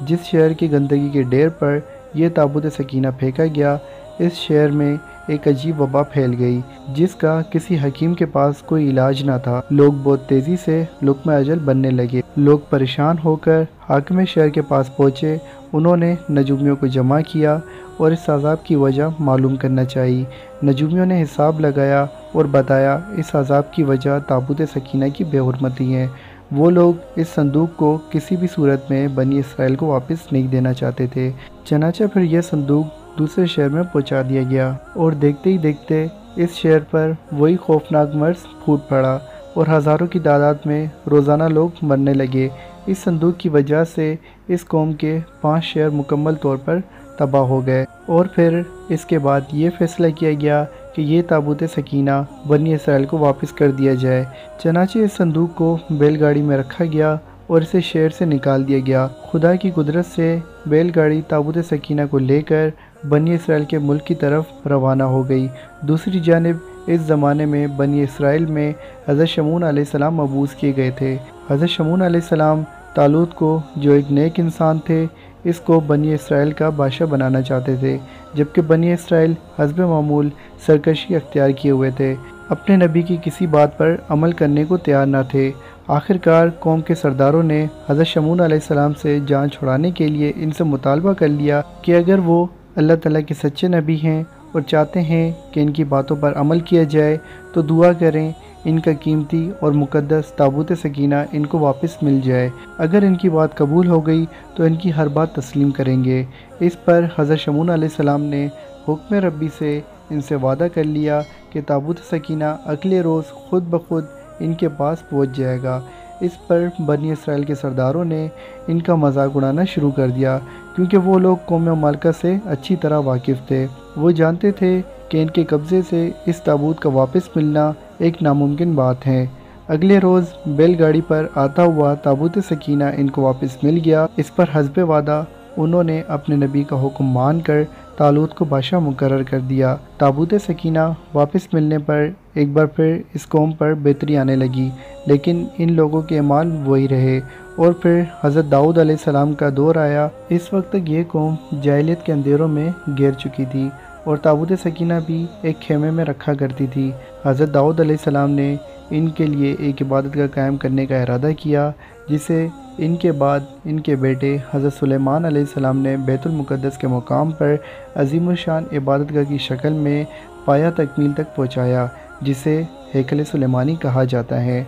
جس شہر کی گندگی کے ڈھیر پر یہ تابوت سکینہ پھینکا گیا، اس شہر میں ایک عجیب وبا پھیل گئی جس کا کسی حکیم کے پاس کوئی علاج نہ تھا۔ لوگ بہت تیزی سے لقمہ اجل بننے لگے۔ لوگ پریشان ہو کر حاکم شہر کے پاس پہنچے۔ انہوں نے نجومیوں کو جمع کیا اور اس عذاب کی وجہ معلوم کرنا چاہی۔ نجومیوں نے حساب لگایا اور بتایا اس عذاب کی وجہ تابوت سکینہ کی بے حرمتی ہے۔ وہ لوگ اس صندوق کو کسی بھی صورت میں بنی اسرائیل کو واپس نہیں دینا چاہتے تھے۔ چنانچہ پھر یہ صندوق دوسرے شہر میں پہنچا دیا گیا اور دیکھتے ہی دیکھتے اس شہر پر وہی خوفناک مرض پھوٹ پڑا اور ہزاروں کی تعداد میں روزانہ لوگ مرنے لگے۔ اس صندوق کی وجہ سے اس قوم کے 5 شہر مکمل طور پر تباہ ہو گئے، اور پھر اس کے بعد یہ فیصلہ کیا گیا کہ یہ تابوت سکینہ بنی اسرائیل کو واپس کر دیا جائے۔ چنانچہ اس صندوق کو بیل گاڑی میں رکھا گیا اور اسے شہر سے نکال دیا گیا۔ خدا کی قدرت سے بیل گاڑی تابوت سکینہ کو لے کر بنی اسرائیل کے ملک کی طرف روانہ ہو گئی۔ دوسری جانب اس زمانے میں بنی اسرائیل میں حضرت شمعون علیہ السلام مبعوث کیے گئے تھے۔ حضرت شمعون علیہ السلام طالوت کو، جو ایک نیک انسان تھے، اس کو بنی اسرائیل کا بادشاہ بنانا چاہتے تھے، جبکہ بنی اسرائیل حسب معمول سرکشی اختیار کیے ہوئے تھے، اپنے نبی کی کسی بات پر عمل کرنے کو تیار نہ تھے۔ آخرکار قوم کے سرداروں نے حضرت شمعون علیہ السلام سے جان چھڑانے کے لیے ان سے مطالبہ کر لیا کہ اگر وہ اللہ تعالیٰ کے سچے نبی ہیں اور چاہتے ہیں کہ ان کی باتوں پر عمل کیا جائے تو دعا کریں ان کا قیمتی اور مقدس تابوت سکینہ ان کو واپس مل جائے۔ اگر ان کی بات قبول ہو گئی تو ان کی ہر بات تسلیم کریں گے۔ اس پر حضرت شمعون علیہ السلام نے حکم ربی سے ان سے وعدہ کر لیا کہ تابوت سکینہ اگلے روز خود بخود ان کے پاس پہنچ جائے گا۔ اس پر بنی اسرائیل کے سرداروں نے ان کا مذاق اڑانا شروع کر دیا، کیونکہ وہ لوگ قوم مملکہ سے اچھی طرح واقف تھے۔ وہ جانتے تھے کہ ان کے قبضے سے اس تابوت کا واپس ملنا ایک ناممکن بات ہے۔ اگلے روز بیل گاڑی پر آتا ہوا تابوت سکینہ ان کو واپس مل گیا۔ اس پر حسب وعدہ انہوں نے اپنے نبی کا حکم مان کر طالوت کو بادشاہ مقرر کر دیا۔ تابوت سکینہ واپس ملنے پر ایک بار پھر اس قوم پر بہتری آنے لگی، لیکن ان لوگوں کے اعمال وہی رہے، اور پھر حضرت داؤد علیہ السلام کا دور آیا۔ اس وقت تک یہ قوم جاہلیت کے اندھیروں میں گر چکی تھی اور تابوت سکینہ بھی ایک خیمے میں رکھا کرتی تھی۔ حضرت داؤد علیہ السلام نے ان کے لیے ایک عبادت گاہ قائم کرنے کا ارادہ کیا، جسے ان کے بعد ان کے بیٹے حضرت سلیمان علیہ السلام نے بیت المقدس کے مقام پر عظیم الشان عبادت گاہ کی شکل میں پایہ تکمیل تک پہنچایا، جسے ہیکل سلیمانی کہا جاتا ہے۔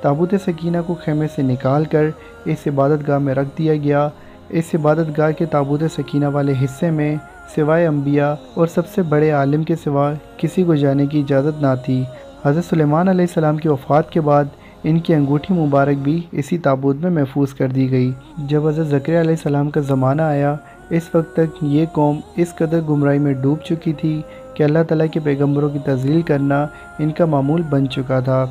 تابوت سکینہ کو خیمے سے نکال کر اس عبادت گاہ میں رکھ دیا گیا۔ اس عبادت گاہ کے تابوت سکینہ والے حصے میں سوائے انبیاء اور سب سے بڑے عالم کے سوا کسی کو جانے کی اجازت نہ تھی۔ حضرت سلیمان علیہ السلام کی وفات کے بعد ان کی انگوٹھی مبارک بھی اسی تابوت میں محفوظ کر دی گئی۔ جب حضرت زکریا علیہ السلام کا زمانہ آیا، اس وقت تک یہ قوم اس قدر گمراہی میں ڈوب چکی تھی کہ اللہ تعالیٰ کے پیغمبروں کی تذلیل کرنا ان کا معمول بن چکا تھا۔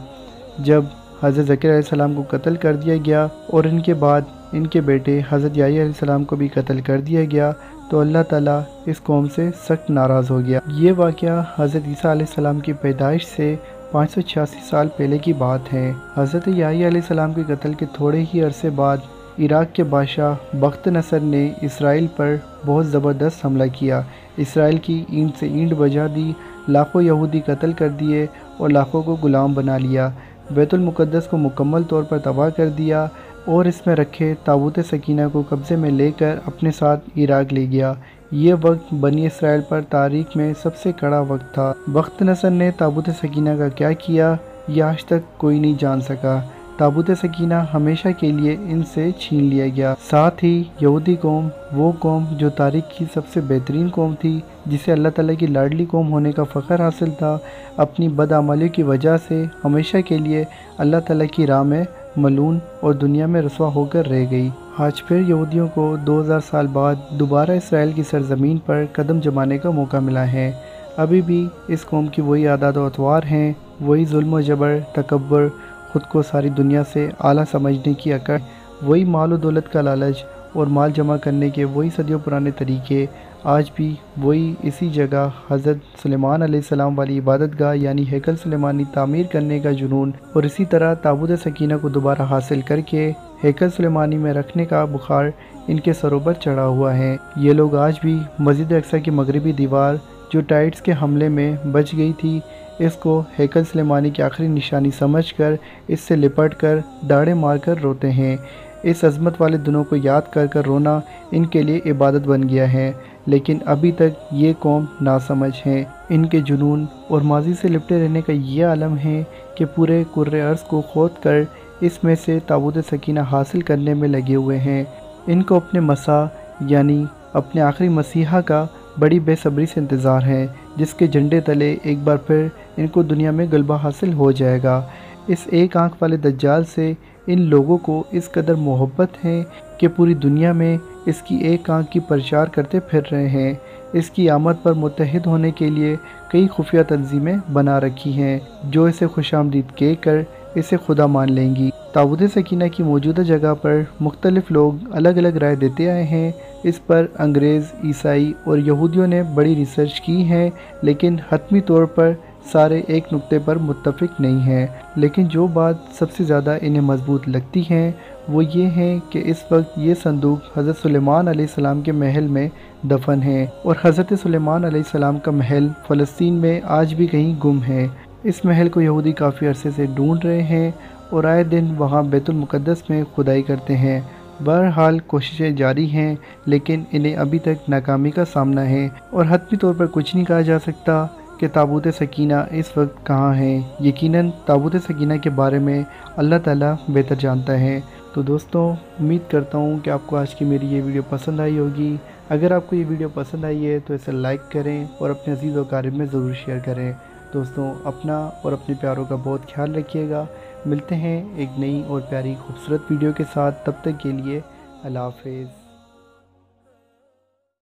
جب حضرت زکریا علیہ السلام کو قتل کر دیا گیا اور ان کے بعد ان کے بیٹے حضرت یحییٰ علیہ السلام کو بھی قتل کر دیا گیا، تو اللہ تعالیٰ اس قوم سے سخت ناراض ہو گیا۔ یہ واقعہ حضرت عیسیٰ علیہ السلام کی پیدائش سے 586 سال پہلے کی بات ہے۔ حضرت یحییٰ علیہ السلام کے قتل کے تھوڑے ہی عرصے بعد عراق کے بادشاہ بخت نصر نے اسرائیل پر بہت زبردست حملہ کیا۔ اسرائیل کی اینٹ سے اینٹ بجا دی، لاکھوں یہودی قتل کر دیے اور لاکھوں کو غلام بنا لیا، بیت المقدس کو مکمل طور پر تباہ کر دیا اور اس میں رکھے تابوت سکینہ کو قبضے میں لے کر اپنے ساتھ عراق لے گیا۔ یہ وقت بنی اسرائیل پر تاریخ میں سب سے کڑا وقت تھا۔ بخت نصر نے تابوت سکینہ کا کیا کیا، یہ آج تک کوئی نہیں جان سکا۔ تابوت سکینہ ہمیشہ کے لیے ان سے چھین لیا گیا۔ ساتھ ہی یہودی قوم، وہ قوم جو تاریخ کی سب سے بہترین قوم تھی، جسے اللہ تعالیٰ کی لاڈلی قوم ہونے کا فخر حاصل تھا، اپنی بدعمالیوں کی وجہ سے ہمیشہ کے لیے اللہ تعالیٰ کی راہ میں ملعون اور دنیا میں رسوا ہو کر رہ گئی۔ آج پھر یہودیوں کو 2000 سال بعد دوبارہ اسرائیل کی سرزمین پر قدم جمانے کا موقع ملا ہے۔ ابھی بھی اس قوم کی وہی عادات و اطوار ہیں، وہی ظلم و جبر، تکبر، خود کو ساری دنیا سے اعلیٰ سمجھنے کی اکڑ، وہی مال و دولت کا لالچ اور مال جمع کرنے کے وہی صدیوں پرانے طریقے آج بھی وہی اسی جگہ حضرت سلیمان علیہ السلام والی عبادت گاہ یعنی ہیکل سلیمانی تعمیر کرنے کا جنون، اور اسی طرح تابوت سکینہ کو دوبارہ حاصل کر کے ہیکل سلیمانی میں رکھنے کا بخار ان کے سروں پر چڑھا ہوا ہے۔ یہ لوگ آج بھی مسجد اقصی کی مغربی دیوار جو ٹائٹس کے حملے میں بچ گئی تھی، اس کو ہیکل سلیمانی کی آخری نشانی سمجھ کر اس سے لپٹ کر داڑیں مار کر روتے ہیں۔ اس عظمت والے دنوں کو یاد کر کر رونا ان کے لیے عبادت بن گیا ہے، لیکن ابھی تک یہ قوم ناسمجھ ہے۔ ان کے جنون اور ماضی سے لپٹے رہنے کا یہ عالم ہے کہ پورے کرۂ ارض کو کھود کر اس میں سے تابوت سکینہ حاصل کرنے میں لگے ہوئے ہیں۔ ان کو اپنے مسیح یعنی اپنے آخری مسیحا کا بڑی بے صبری سے انتظار ہے، جس کے جھنڈے تلے ایک بار پھر ان کو دنیا میں غلبہ حاصل ہو جائے گا۔ اس ایک آنکھ والے دجال سے ان لوگوں کو اس قدر محبت ہے کہ پوری دنیا میں اس کی ایک آنکھ کی پرچار کرتے پھر رہے ہیں۔ اس کی آمد پر متحد ہونے کے لیے کئی خفیہ تنظیمیں بنا رکھی ہیں جو اسے خوش آمدید کہہ کر اسے خدا مان لیں گی۔ تابوت سکینہ کی موجودہ جگہ پر مختلف لوگ الگ الگ رائے دیتے آئے ہیں۔ اس پر انگریز، عیسائی اور یہودیوں نے بڑی ریسرچ کی ہے، لیکن حتمی طور پر سارے ایک نقطے پر متفق نہیں ہیں۔ لیکن جو بات سب سے زیادہ انہیں مضبوط لگتی ہے وہ یہ ہے کہ اس وقت یہ صندوق حضرت سلیمان علیہ السلام کے محل میں دفن ہے، اور حضرت سلیمان علیہ السلام کا محل فلسطین میں آج بھی کہیں گم ہے۔ اس محل کو یہودی کافی عرصے سے ڈھونڈ رہے ہیں اور آئے دن وہاں بیت المقدس میں کھدائی کرتے ہیں۔ بہرحال کوششیں جاری ہیں، لیکن انہیں ابھی تک ناکامی کا سامنا ہے، اور حتمی طور پر کچھ نہیں کہا جا سکتا کہ تابوت سکینہ اس وقت کہاں ہے۔ یقیناً تابوت سکینہ کے بارے میں اللہ تعالیٰ بہتر جانتا ہے۔ تو دوستوں، امید کرتا ہوں کہ آپ کو آج کی میری یہ ویڈیو پسند آئی ہوگی۔ اگر آپ کو یہ ویڈیو پسند آئی ہے تو اسے لائک کریں اور اپنے عزیز و اقارب میں ضرور شیئر کریں۔ دوستوں، اپنا اور اپنے پیاروں کا بہت خیال رکھیے گا۔ ملتے ہیں ایک نئی اور پیاری خوبصورت ویڈیو کے ساتھ، تب تک کے لیے اللہ حافظ۔